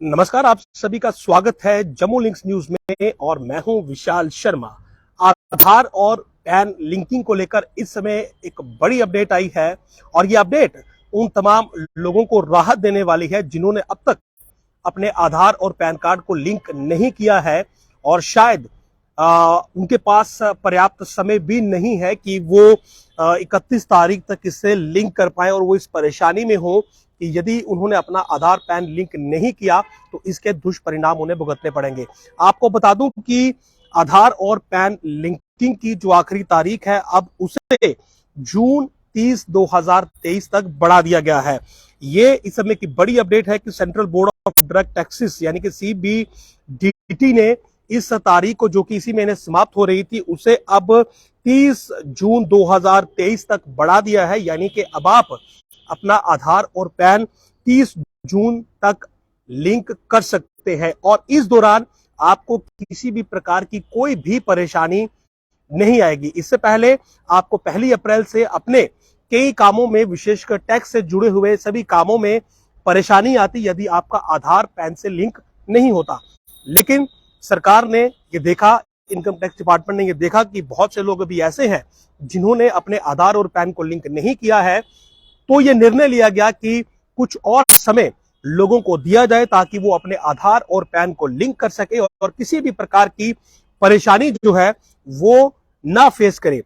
नमस्कार, आप सभी का स्वागत है जम्मू लिंक्स न्यूज में और मैं हूं विशाल शर्मा। आधार और पैन लिंकिंग को लेकर इस समय एक बड़ी अपडेट आई है और ये अपडेट उन तमाम लोगों को राहत देने वाली है जिन्होंने अब तक अपने आधार और पैन कार्ड को लिंक नहीं किया है और शायद उनके पास पर्याप्त समय भी नहीं है कि वो 31 तारीख तक इसे लिंक कर पाए और वो इस परेशानी में हो कि यदि उन्होंने अपना आधार पैन लिंक नहीं किया तो इसके दुष्परिणाम उन्हें भुगतने पड़ेंगे। आपको बता दूं कि आधार और पैन लिंकिंग की जो आखिरी तारीख है अब उसे जून 30 2023 तक बढ़ा दिया गया है। ये इस समय की बड़ी अपडेट है कि central board of direct taxes यानी कि सीबीडीटी ने इस तारीख को, जो कि इसी महीने समाप्त हो रही थी, उसे अब 30 जून 2023 तक बढ़ा दिया है। यानी कि अब आप अपना आधार और पैन 30 जून तक लिंक कर सकते हैं और इस दौरान आपको किसी भी प्रकार की कोई भी परेशानी नहीं आएगी। इससे पहले आपको 1 अप्रैल से अपने कई कामों में, विशेषकर टैक्स से जुड़े हुए सभी कामों में परेशानी आती यदि आपका आधार पैन से लिंक नहीं होता। लेकिन सरकार ने ये देखा, इनकम टैक्स डिपार्टमेंट ने ये देखा कि बहुत से लोग अभी ऐसे हैं जिन्होंने अपने आधार और पैन को लिंक नहीं किया है, तो ये निर्णय लिया गया कि कुछ और समय लोगों को दिया जाए ताकि वो अपने आधार और पैन को लिंक कर सके और किसी भी प्रकार की परेशानी जो है वो ना फेस करे।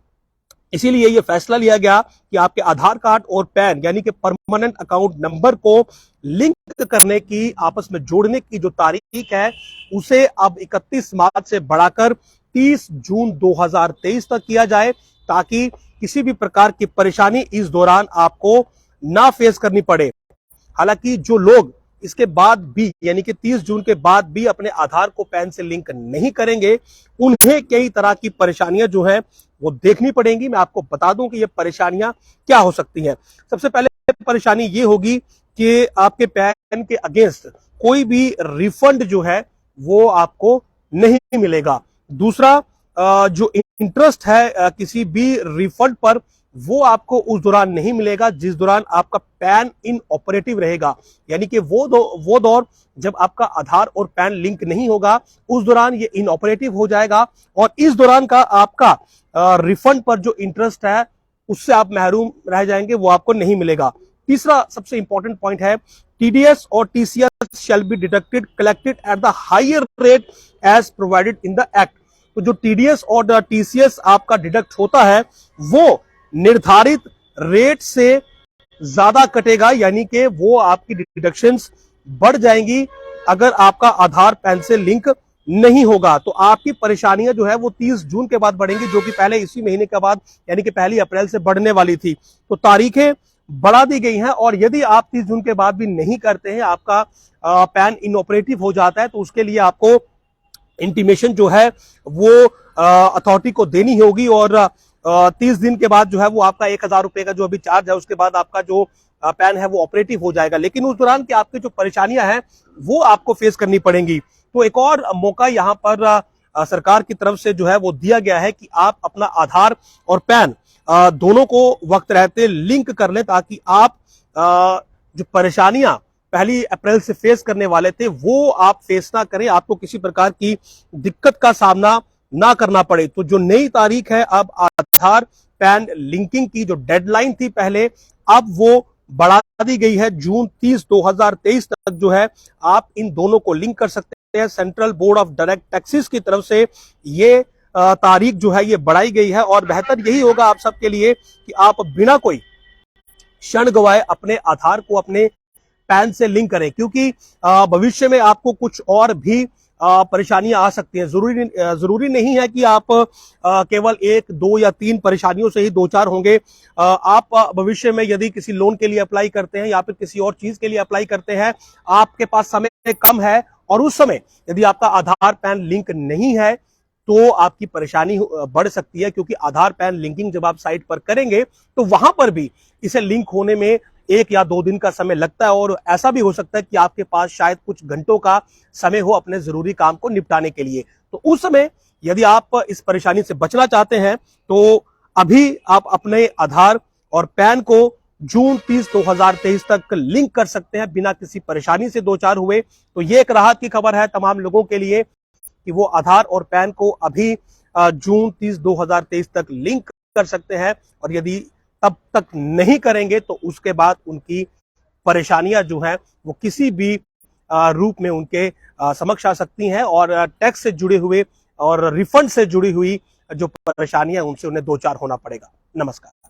इसीलिए ये फैसला लिया गया कि आपके आधार कार्ड और पैन यानी कि परमानेंट अकाउंट नंबर को लिंक करने की, आपस में जोड़ने की जो तारीख है उसे अब 31 मार्च से बढ़ाकर 30 जून 2023 तक किया जाए ताकि किसी भी प्रकार की परेशानी इस दौरान आपको ना फेस करनी पड़े। हालांकि जो लोग इसके बाद भी यानी कि 30 जून के बाद भी अपने आधार को पैन से लिंक नहीं करेंगे, उन्हें कई तरह की परेशानियां जो है वो देखनी पड़ेंगी। मैं आपको बता दूं कि ये परेशानियां क्या हो सकती हैं। सबसे पहले परेशानी ये होगी कि आपके पैन के अगेंस्ट कोई भी रिफंड जो है वो आपको नहीं मिलेगा। दूसरा, जो इंटरेस्ट है किसी भी रिफंड पर, वो आपको उस दौरान नहीं मिलेगा जिस दौरान आपका पैन इन ऑपरेटिव रहेगा। यानी कि वो दौर जब आपका आधार और पैन लिंक नहीं होगा, उस दौरान ये इन ऑपरेटिव हो जाएगा और इस दौरान का आपका रिफंड पर जो इंटरेस्ट है उससे आप महरूम रह जाएंगे, वो आपको नहीं मिलेगा। तीसरा सबसे इंपॉर्टेंट पॉइंट है, टीडीएस और TCS shall be deducted collected at the higher rate as provided in the act. तो जो टीडीएस और टीसीएस आपका डिडक्ट होता है वो निर्धारित रेट से ज्यादा कटेगा, यानी कि वो आपकी डिडक्शंस बढ़ जाएंगी अगर आपका आधार पैन से लिंक नहीं होगा। तो आपकी परेशानियां जो है वो 30 जून के बाद बढ़ेंगी, जो कि पहले इसी महीने के बाद यानी कि 1 अप्रैल से बढ़ने वाली थी। तो तारीखें बढ़ा दी गई हैं और यदि आप 30 जून के बाद भी नहीं करते हैं, आपका पैन इनऑपरेटिव हो जाता है, तो उसके लिए आपको इंटीमेशन जो है वो अथॉरिटी को देनी होगी और 30 दिन के बाद जो है वो आपका 1000 रुपए का जो अभी चार्ज है उसके बाद आपका जो पैन है वो ऑपरेटिव हो जाएगा। लेकिन उस दौरान की आपकी जो परेशानियां हैं वो आपको फेस करनी पड़ेंगी। तो एक और मौका यहाँ पर सरकार की तरफ से जो है वो दिया गया है कि आप अपना आधार और पैन दोनों को वक्त रहते लिंक कर लें ताकि आप जो परेशानियां 1 अप्रैल से फेस करने वाले थे वो आप फेस ना करें, आपको किसी प्रकार की दिक्कत का सामना ना करना पड़े। तो जो नई तारीख है, अब आधार पैन लिंकिंग की जो डेडलाइन थी पहले, अब वो बढ़ा दी गई है। जून 30 2023 तक जो है आप इन दोनों को लिंक कर सकते हैं। Central board of direct taxes की तरफ से ये तारीख जो है ये बढ़ाई गई है और बेहतर यही होगा आप सबके लिए कि आप बिना कोई क्षण गवाए अपने आधार को अपने पैन से लिंक करें, क्योंकि भविष्य में आपको कुछ और भी परेशानियां आ सकती हैं। जरूरी नहीं है कि आप केवल 1, 2 या 3 परेशानियों से ही 2-4 होंगे। आप भविष्य में यदि किसी लोन के लिए अप्लाई करते हैं या फिर किसी और चीज के लिए अप्लाई करते हैं, आपके पास समय कम है और उस समय यदि आपका आधार पैन लिंक नहीं है तो आपकी परेशानी बढ़ सकती है, क्योंकि आधार पैन लिंकिंग जब आप साइट पर करेंगे तो वहां पर भी इसे लिंक होने में 1 या 2 दिन का समय लगता है और ऐसा भी हो सकता है कि आपके पास शायद कुछ घंटों का समय हो अपने जरूरी काम को निपटाने के लिए। तो उस समय यदि आप इस परेशानी से बचना चाहते हैं तो अभी आप अपने आधार और पैन को जून 30 2023 तक लिंक कर सकते हैं बिना किसी परेशानी से दो चार हुए। तो ये एक राहत की खबर है तमाम लोगों के लिए कि वो आधार और पैन को अभी जून 30 2023 तक लिंक कर सकते हैं, और यदि तब तक नहीं करेंगे तो उसके बाद उनकी परेशानियां जो हैं वो किसी भी रूप में उनके समक्ष आ सकती हैं, और टैक्स से जुड़े हुए और रिफंड से जुड़ी हुई जो परेशानियां उनसे उन्हें दो चार होना पड़ेगा। नमस्कार।